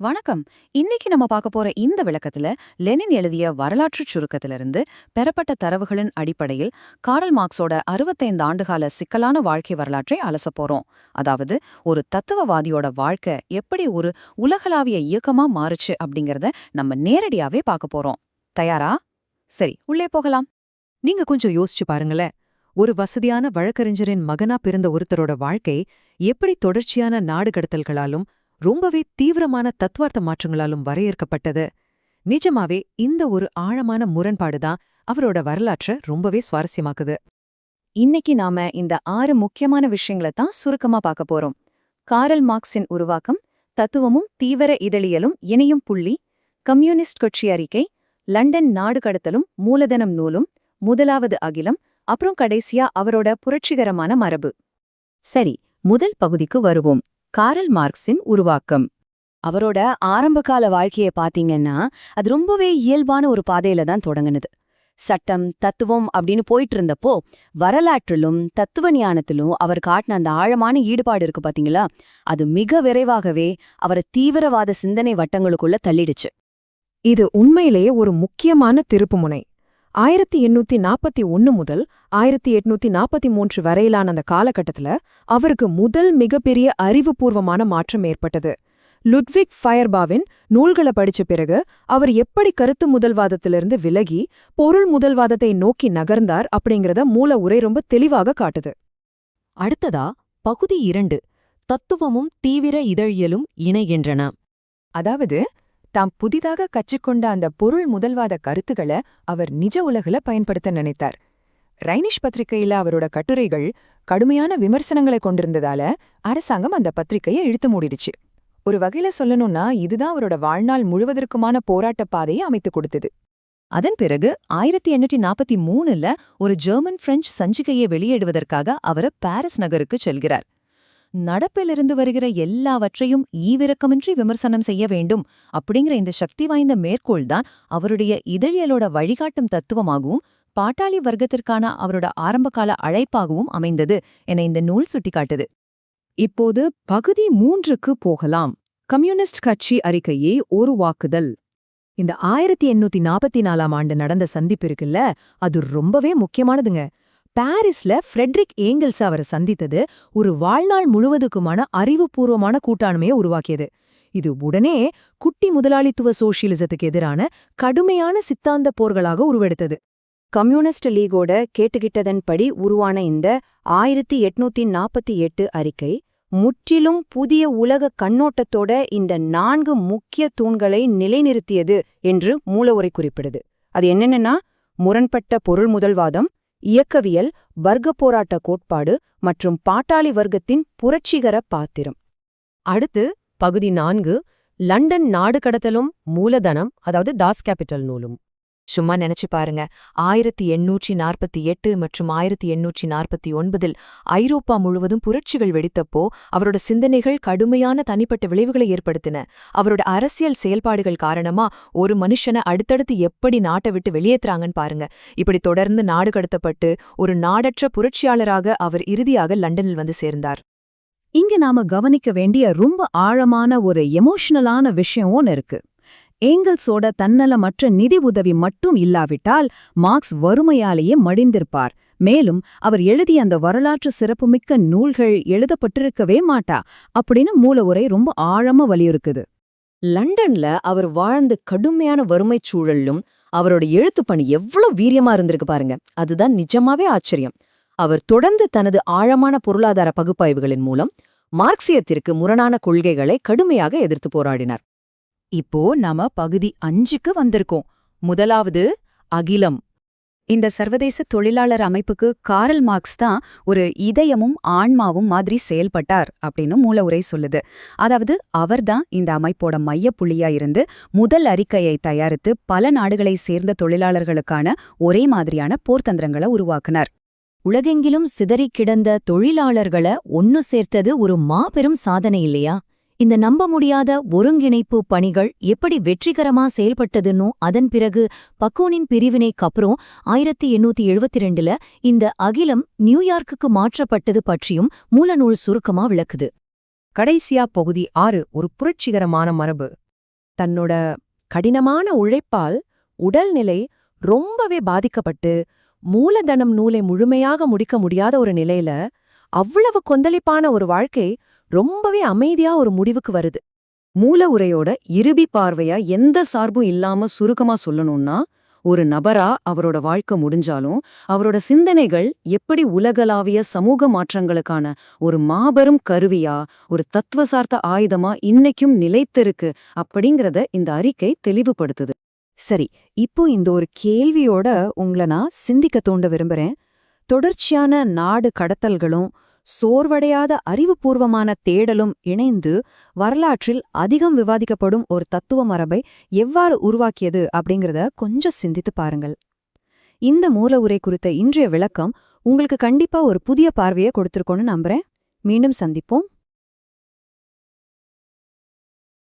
வணக்கம். இன்னைக்கு நம்ம பார்க்க போற இந்த விளக்கத்துல லெனின் எழுதிய வரலாற்றுச் சுருக்கத்திலிருந்து பெறப்பட்ட தரவுகளின் அடிப்படையில் காரல் மார்க்ஸோட 65 ஆண்டுகால சிக்கலான வாழ்க்கை வரலாற்றை அலசப் போறோம். அதாவது ஒரு தத்துவவாதியோட வாழ்க்கை எப்படி ஒரு உலகளாவிய இயக்கமா மாறுச்சு அப்படிங்கறத நம்ம நேரடியாவே பார்க்க போறோம். தயாரா? சரி, உள்ளே போகலாம். நீங்க கொஞ்சம் யோசிச்சு பாருங்களேன். ஒரு வசதியான வழக்கறிஞரின் மகனா பிறந்த ஒருத்தரோட வாழ்க்கை எப்படி தொடர்ச்சியான நாடு கடத்தல்களாலும் ரொம்பவே தீவிரமான தத்துவார்த்த மாற்றங்களாலும் வரையறுக்கப்பட்டது. நிஜமாவே இந்த ஒரு ஆழமான முரண்பாடுதான் அவரோட வரலாற்றை ரொம்பவே சுவாரஸ்யமாக்குது. இன்னைக்கு நாம இந்த 6 முக்கியமான விஷயங்களை தான் சுருக்கமா பார்க்க போறோம். காரல் மார்க்ஸின் உருவாக்கம், தத்துவமும் தீவிர இதழியலும் இணையும் புள்ளி, கம்யூனிஸ்ட் கட்சி அறிக்கை, லண்டன் நாடு கடத்தலும் மூலதனம் நூலும், முதலாவது அகிலம், அப்புறம் கடைசியா அவரோட புரட்சிகரமான மரபு. சரி, முதல் பகுதிக்கு வருவோம். காரல் மார்க்ஸின் உருவாக்கம். அவரோட ஆரம்பகால வாழ்க்கையை பாத்தீங்கன்னா அது ரொம்பவே இயல்பான ஒரு பாதையில தான் தொடங்குனது. சட்டம், தத்துவம் அப்படின்னு போயிட்டு இருந்தப்போ வரலாற்றிலும் தத்துவ ஞானத்திலும் அவர் காட்டின அந்த ஆழமான ஈடுபாடு இருக்கு பாத்தீங்களா, அது மிக விரைவாகவே அவரை தீவிரவாத சிந்தனை வட்டங்களுக்குள்ள தள்ளிடுச்சு. இது உண்மையிலேயே ஒரு முக்கியமான திருப்புமுனை. 1841 முதல் 1843 வரையிலான அந்த காலகட்டத்துல அவருக்கு முதல் மிகப்பெரிய அறிவுபூர்வமான மாற்றம் ஏற்பட்டது. லுட்விக் ஃபயர்பாவின் நூல்களை படிச்ச பிறகு அவர் எப்படி கருத்து முதல்வாதத்திலிருந்து விலகி பொருள் முதல்வாதத்தை நோக்கி நகர்ந்தார் அப்படிங்கறத மூல உரை ரொம்ப தெளிவாக காட்டுது. அடுத்ததா பகுதி 2, தத்துவமும் தீவிர இதழியலும் இணைகின்றன. அதாவது தாம் புதிதாக கற்றுக்கொண்ட அந்த பொருள் முதல்வாத கருத்துக்களை அவர் நிஜ உலகில பயன்படுத்த நினைத்தார். ரைனிஷ் பத்திரிகையில அவரோட கட்டுரைகள் கடுமையான விமர்சனங்களை கொண்டிருந்ததால அரசாங்கம் அந்த பத்திரிகையை இழுத்து மூடிடுச்சு. ஒரு வகையில சொல்லணும்னா இதுதான் அவரோட வாழ்நாள் முழுவதற்குமான போராட்ட பாதையை அமைத்துக் கொடுத்தது. அதன் பிறகு 1843ல ஒரு ஜெர்மன் பிரெஞ்சு சஞ்சிகையை வெளியிடுவதற்காக அவர் பாரிஸ் நகருக்கு செல்கிறார். நடப்பிலிருந்து வருகிற எல்லாவற்றையும் ஈவிரக்கமின்றி விமர்சனம் செய்ய வேண்டும் அப்படிங்கிற இந்த சக்தி வாய்ந்த மேற்கோள்தான் அவருடைய இதழியலோட வழிகாட்டும் தத்துவமாகவும் பாட்டாளி வர்க்கத்திற்கான அவரோட ஆரம்பகால அழைப்பாகவும் அமைந்தது என இந்த நூல் சுட்டிக்காட்டுது. இப்போது பகுதி 3க்கு போகலாம். கம்யூனிஸ்ட் கட்சி அறிக்கையை உருவாக்குதல். இந்த 1844ஆம் ஆண்டு நடந்த சந்திப்பு இருக்குல்ல, அது ரொம்பவே முக்கியமானதுங்க. பாரிஸ்ல ஃப்ரெட்ரிக் ஏங்கல்ஸ் அவரை சந்தித்தது ஒரு வாழ்நாள் முழுவதுக்குமான அறிவுபூர்வமான கூட்டாண்மையை உருவாக்கியது. இது உடனே குட்டி முதலாளித்துவ சோஷியலிசத்துக்கு எதிரான கடுமையான சித்தாந்த போர்களாக உருவெடுத்தது. கம்யூனிஸ்ட் லீகோட கேட்டுக்கிட்டதன்படி உருவான இந்த 1848 அறிக்கை முற்றிலும் புதிய உலக கண்ணோட்டத்தோட இந்த 4 முக்கிய தூண்களை நிலைநிறுத்தியது என்று மூலவுரை குறிப்பிடுது. அது என்னென்னா, முரண்பட்ட பொருள் முதல்வாதம், இயக்கவியல், வர்க்க போராட்ட கோட்பாடு மற்றும் பாட்டாளி வர்க்கத்தின் புரட்சிகர பாத்திரம். அடுத்து பகுதி 4, லண்டன் நாடு கடத்தலும் மூலதனம், அதாவது டாஸ் கேபிட்டல் நூலும். சும்மா நினைச்சு பாருங்க, 1848 மற்றும் 1849 ஐரோப்பா முழுவதும் புரட்சிகள் வெடித்தப்போ அவரோட சிந்தனைகள் கடுமையான தனிப்பட்ட விளைவுகளை ஏற்படுத்தின. அவரோட அரசியல் செயல்பாடுகள் காரணமா ஒரு மனுஷனை அடுத்தடுத்து எப்படி நாட்டை விட்டு வெளியேற்றுறாங்கன்னு பாருங்க. இப்படி தொடர்ந்து நாடு கடத்தப்பட்டு ஒரு நாடற்ற புரட்சியாளராக அவர் இறுதியாக லண்டனில் வந்து சேர்ந்தார். இங்க நாம கவனிக்க வேண்டிய ரொம்ப ஆழமான ஒரு எமோஷனலான விஷயம் ஒன்று இருக்கு. ஏங்கல்ஸோட தன்னலமற்ற நிதி உதவி மட்டும் இல்லாவிட்டால் மார்க்ஸ் வறுமையாலேயே மடிந்திருப்பார். மேலும் அவர் எழுதிய அந்த வரலாற்று சிறப்புமிக்க நூல்கள் எழுதப்பட்டிருக்கவே மாட்டா அப்படின்னு மூலவுரை ரொம்ப ஆழமா வலியுறுக்குது. லண்டன்ல அவர் வாழ்ந்த கடுமையான வறுமைச் சூழலும் அவரோட எழுத்துப் பணி எவ்வளவு வீரியமா இருந்திருக்கு பாருங்க. அதுதான் நிஜமாவே ஆச்சரியம். அவர் தொடர்ந்து தனது ஆழமான பொருளாதார பகுப்பாய்வுகளின் மூலம் மார்க்சியத்திற்கு முரணான கொள்கைகளை கடுமையாக எதிர்த்து போராடினார். இப்போ நாம பகுதி 5க்கு வந்திருக்கோம். முதலாவது அகிலம். இந்த சர்வதேச தொழிலாளர் அமைப்புக்கு காரல் மார்க்ஸ் தான் ஒரு இதயமும் ஆன்மாவும் மாதிரி செயல்பட்டார் அப்படின்னு மூலவுரை சொல்லுது. அதாவது அவர்தான் இந்த அமைப்போட மையப்புள்ளியா இருந்து முதல் அறிக்கையை தயாரித்து பல நாடுகளை சேர்ந்த தொழிலாளர்களுக்கான ஒரே மாதிரியான போர்த்தந்திரங்களை உருவாக்குனார். உலகெங்கிலும் சிதறிக் கிடந்த தொழிலாளர்களை ஒன்னு சேர்த்தது ஒரு மாபெரும் சாதனை இல்லையா? இந்த நம்ப முடியாத ஒருங்கிணைப்பு பணிகள் எப்படி வெற்றிகரமா செயல்பட்டதுன்னு அதன் பிறகு பக்கோனின் பிரிவினைக்கப்புறம் 1872ல இந்த அகிலம் நியூயார்க்குக்கு மாற்றப்பட்டது பற்றியும் மூலநூல் சுருக்கமா விளக்குது. கடைசியா பகுதி 6, ஒரு புரட்சிகரமான மரபு. தன்னோட கடினமான உழைப்பால் உடல்நிலை ரொம்பவே பாதிக்கப்பட்டு மூலதனம் நூலை முழுமையாக முடிக்க முடியாத ஒரு நிலையில அவ்வளவு கொந்தளிப்பான ஒரு வாழ்க்கை ரொம்பவே அமைதியா ஒரு முடிவுக்கு வருது. மூல உரையோட இறுதி பார்வையா எந்த சார்பும் இல்லாம சுருக்கமா சொல்லணும்னா, ஒரு நபரா அவரோட வாழ்க்கை முடிஞ்சாலும் அவரோட சிந்தனைகள் எப்படி உலகளாவிய சமூக மாற்றங்களுக்கான ஒரு மாபெரும் கருவியா, ஒரு தத்துவசார்த்த ஆயுதமா இன்னைக்கும் நிலைத்திருக்கு அப்படிங்கறத இந்த அறிக்கை தெளிவுபடுத்துது. சரி, இப்போ இந்த ஒரு கேள்வியோட உங்களை நான் சிந்திக்க தூண்ட விரும்புறேன். தொடர்ச்சியான நாடு கடத்தல்களும் சோர்வடையாத அறிவுபூர்வமான தேடலும் இணைந்து வரலாற்றில் அதிகம் விவாதிக்கப்படும் ஒரு தத்துவ மரபை எவ்வாறு உருவாக்கியது அப்படிங்கிறத கொஞ்சம் சிந்தித்து பாருங்கள். இந்த மூல உரை குறித்த இன்றைய விளக்கம் உங்களுக்கு கண்டிப்பா ஒரு புதிய பார்வையை கொடுத்திருக்கோன்னு நம்புறேன். மீண்டும் சந்திப்போம்.